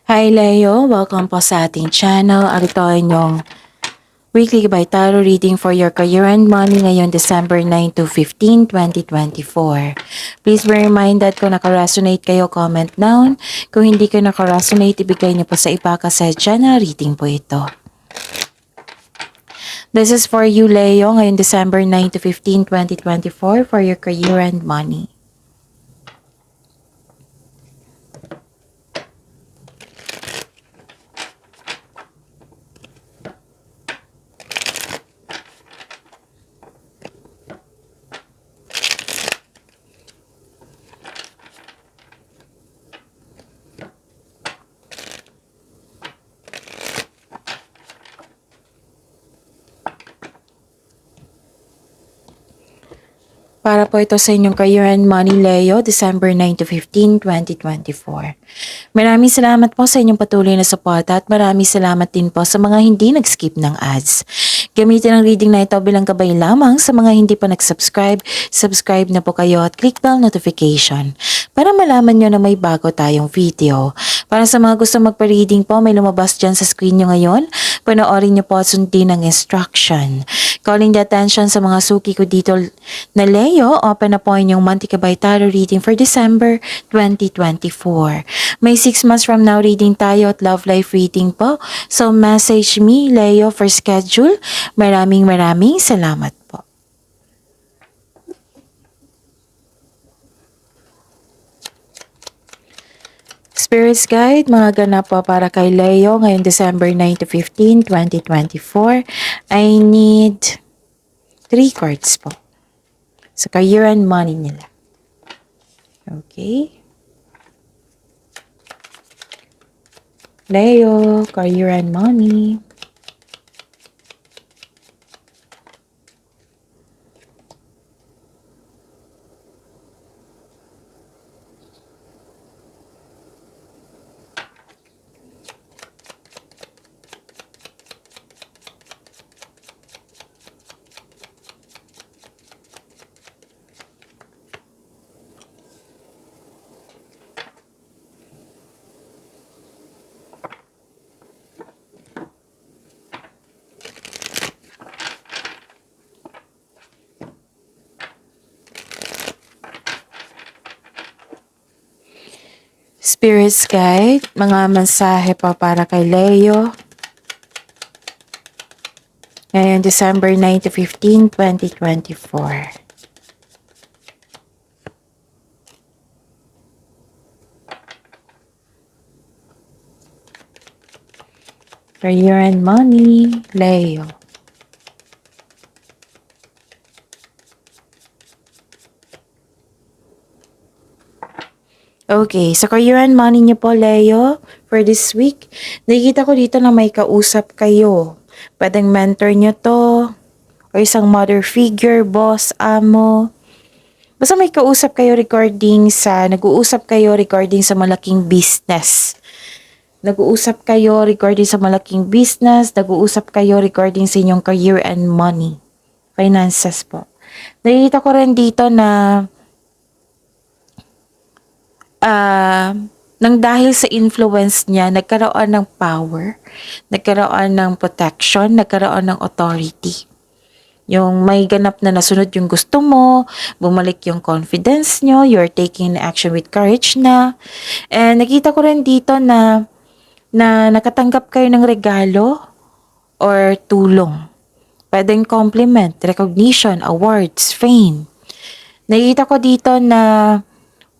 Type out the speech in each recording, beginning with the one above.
Hi Leo, welcome po sa ating channel. Ito ay inyong weekly by tarot reading for your career and money ngayon December 9 to 15, 2024. Please be reminded kung naka-resonate kayo, comment down. Kung hindi kayo naka-resonate, ibigay niyo po sa iba kasi channel reading po ito. This is for you Leo ngayon December 9 to 15, 2024 for your career and money. Para po ito sa inyong career and money, Leo, December 9 to 15, 2024. Maraming salamat po sa inyong patuloy na suporta at maraming salamat din po sa mga hindi nag-skip ng ads. Gamitin ang reading na ito bilang gabay lamang sa mga hindi pa nag-subscribe. Subscribe na po kayo at click bell notification para malaman nyo na may bago tayong video. Para sa mga gusto magpa-reading po, may lumabas dyan sa screen nyo ngayon. Panoorin nyo po at sundin ang instruction. Calling the attention sa mga suki ko dito na Leo, open na po inyong monthly by tarot reading for December 2024. May 6 months from now reading tayo at love life reading po. So message me, Leo, for schedule. Maraming salamat po. Spirits Guide, mga ganap po para kay Leo ngayong December 9 to 15, 2024. I need 3 cards po sa career and money nila. Okay. Leo, career and money. Spirits Guide, mga mensahe pa para kay Leo. Ngayon, December 9 to 15, 2024. Career and money, Leo. Okay, sa career and money niyo po, Leo, for this week, nakikita ko dito na may kausap kayo. Pwedeng mentor niyo to, o isang mother figure, boss, amo. Basta may kausap kayo nag-uusap kayo regarding sa malaking business. Nag-uusap kayo regarding sa malaking business, nag-uusap kayo regarding sa inyong career and money. Finances po. Nakikita ko rin dito na nang dahil sa influence niya, nagkaroon ng power, nagkaroon ng protection, nagkaroon ng authority. Yung may ganap na nasunod yung gusto mo, bumalik yung confidence nyo, you're taking action with courage na. And nakita ko rin dito na nakatanggap kayo ng regalo or tulong. Pwedeng compliment, recognition, awards, fame. Nakita ko dito na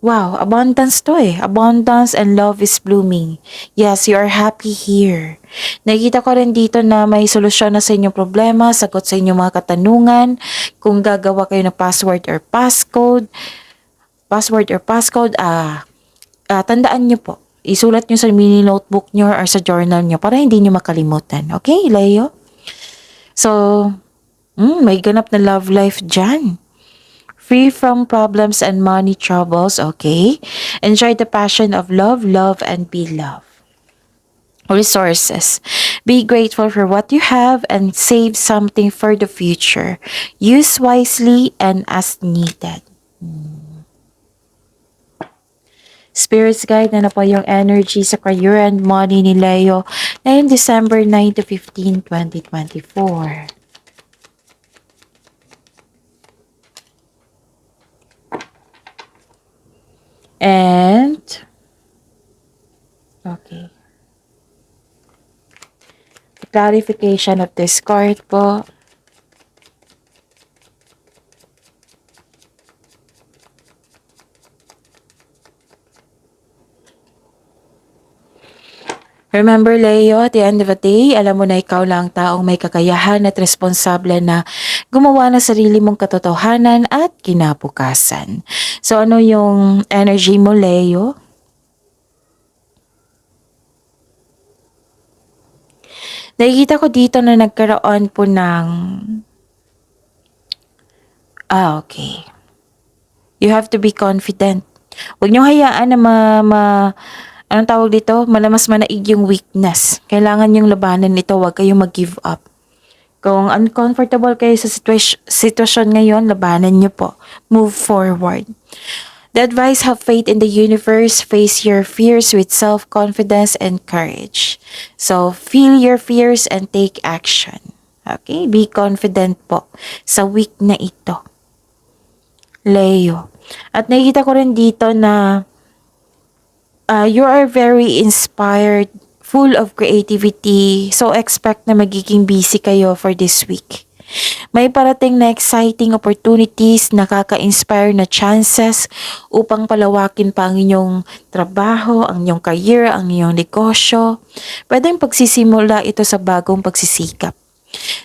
wow, abundance to eh. Abundance and love is blooming. Yes, you are happy here. Nakikita ko rin dito na may solusyon na sa inyong problema, sagot sa inyong mga katanungan, kung gagawa kayo ng password or passcode, tandaan nyo po. Isulat nyo sa mini notebook nyo or sa journal nyo para hindi nyo makalimutan. Okay, Leo? So, may ganap na love life dyan. Free from problems and money troubles, okay? Enjoy the passion of love and be loved. Resources. Be grateful for what you have and save something for the future. Use wisely and as needed. Spirits guide na po yung energy sa career and money ni Leo ngayong December 9 to 15, 2024. And, okay. Clarification of this card po. Remember, Leo, at the end of the day, alam mo na ikaw lang taong may kakayahan at responsable na gumawa ng sarili mong katotohanan at kinabukasan. So, ano yung energy mo, Leo? Nakikita ko dito na nagkaroon po ng... okay. You have to be confident. Huwag niyong hayaan na anong tawag dito? Malamas manaig yung weakness. Kailangan yung labanan nito. Huwag kayong mag-give up. Kung uncomfortable kayo sa sitwasyon ngayon, labanan niyo po. Move forward. The advice, have faith in the universe. Face your fears with self-confidence and courage. So, feel your fears and take action. Okay? Be confident po sa week na ito. Leo. At nakikita ko rin dito na you are very inspired, full of creativity. So expect na magiging busy kayo for this week. May parating na exciting opportunities, nakaka-inspire na chances upang palawakin pa ang inyong trabaho, ang inyong career, ang inyong negosyo. Pwedeng pagsisimula ito sa bagong pagsisikap.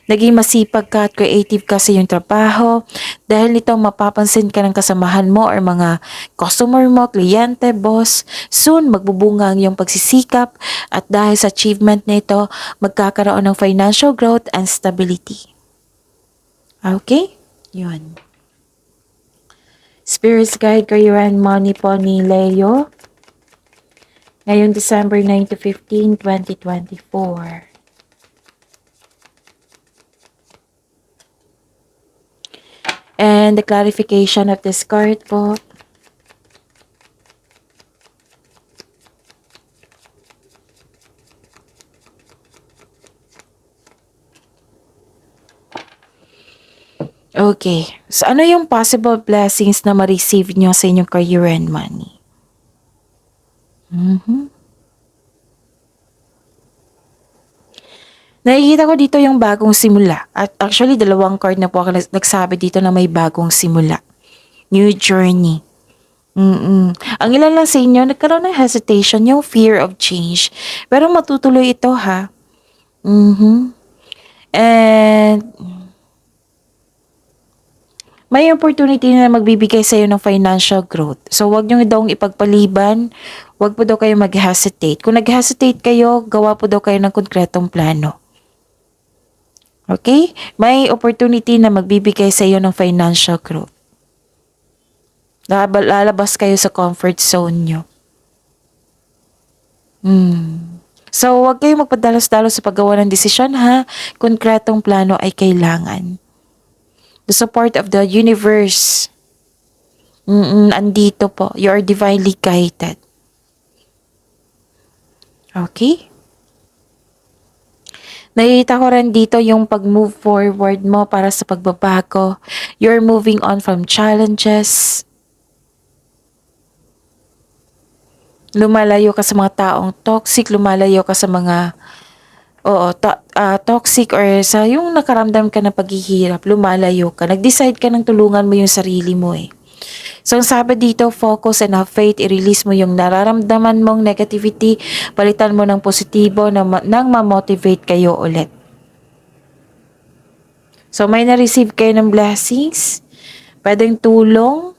Naging masipag ka at creative ka sa iyong trabaho dahil nito mapapansin ka ng kasamahan mo or mga customer mo, kliyente, boss. Soon, magbubunga ang iyong pagsisikap at dahil sa achievement na ito, magkakaroon ng financial growth and stability. Okay? Yun. Spirits Guide, Career and Money po ni Leo. Ngayong December 9 to 15, 2024. And the clarification of this card po. Okay. So, ano yung possible blessings na ma-receive nyo sa inyong career and money? Nakikita ko dito yung bagong simula. At actually, dalawang card na po ako nagsabi dito na may bagong simula. New journey. Ang ilan lang sa inyo, nagkaroon ng hesitation, yung fear of change. Pero matutuloy ito, ha? And may opportunity na magbibigay sa iyo ng financial growth. So, wag niyo daw ipagpaliban. Wag po daw kayo mag-hesitate. Kung nag-hesitate kayo, gawa po daw kayo ng konkretong plano. Okay? May opportunity na magbibigay sa iyo ng financial growth. Lalabas kayo sa comfort zone nyo. So, wag kayong magpadalos-dalos sa paggawa ng desisyon, ha? Konkretong plano ay kailangan. The support of the universe. Andito po. You are divinely guided. Okay? Nakikita ko rin dito yung pag-move forward mo para sa pagbabago. You're moving on from challenges. Lumalayo ka sa mga taong toxic. Lumalayo ka sa mga toxic or sa yung nakaramdam ka ng paghihirap. Lumalayo ka. Nag-decide ka ng tulungan mo yung sarili mo eh. So, ang sabi dito, focus and have faith, i-release mo yung nararamdaman mong negativity, palitan mo ng positibo nang ma-motivate kayo ulit. So, may na-receive kayo ng blessings, pwedeng tulong,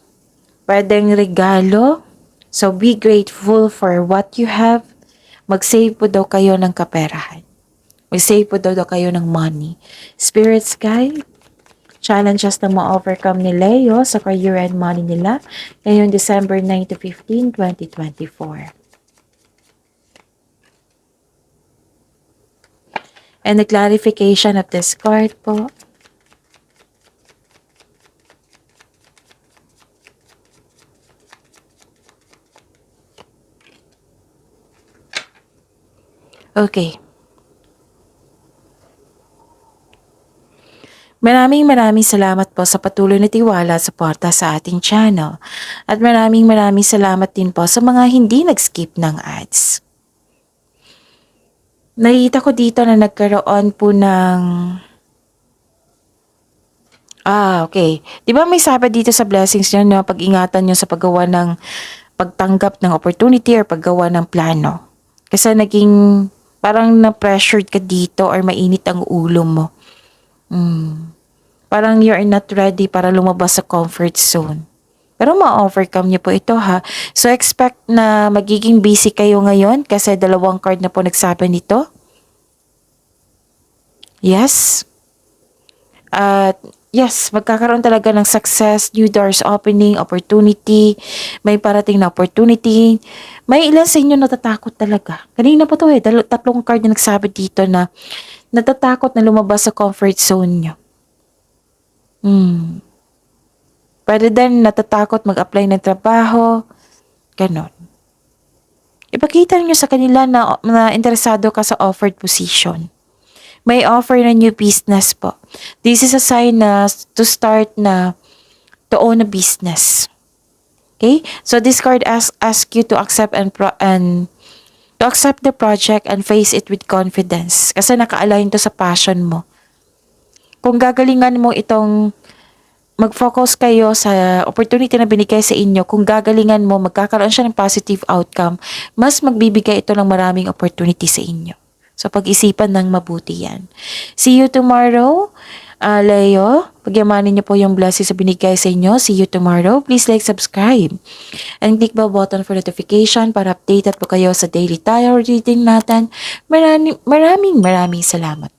pwedeng regalo. So, be grateful for what you have. Mag-save po daw kayo ng kaperahan. Mag-save po daw kayo ng money. Spirits guide, challenges na ma-overcome ni Leo sa career and money nila ngayong December 9 to 15, 2024. And the clarification of this card po. Okay. Maraming salamat po sa patuloy na tiwala at suporta sa ating channel. At maraming salamat din po sa mga hindi nag-skip ng ads. Nakita ko dito na nagkaroon po ng... okay. Di ba may sabi dito sa blessings nyo na pag-ingatan nyo sa paggawa ng pagtanggap ng opportunity or paggawa ng plano. Kasi naging parang na-pressured ka dito or mainit ang ulo mo. Parang you're not ready para lumabas sa comfort zone. Pero ma-overcome niyo po ito ha. So expect na magiging busy kayo ngayon kasi 2 card na po nagsabi nito. Yes. At yes, magkakaroon talaga ng success, new doors opening, opportunity, may parating na opportunity. May ilan sa inyo natatakot talaga. Kanina pa to 3 card na nagsabi dito na natatakot na lumabas sa comfort zone niyo. Pwede din natatakot mag-apply ng trabaho. Ganon. Ipakita nyo sa kanila na interesado ka sa offered position. May offer na new business po. This is a sign na to start na to own a business. Okay? So this card ask you to accept and to accept the project and face it with confidence. Kasi naka-align to sa passion mo. Kung gagalingan mo itong mag-focus kayo sa opportunity na binigay sa inyo, kung gagalingan mo, magkakaroon siya ng positive outcome, mas magbibigay ito ng maraming opportunity sa inyo. So, pag-isipan ng mabuti yan. See you tomorrow, Leo. Pagyamanin niyo po yung blessings sa binigay sa inyo. See you tomorrow. Please like, subscribe, and click the button for notification para updated po kayo sa daily tarot reading natin. Maraming salamat.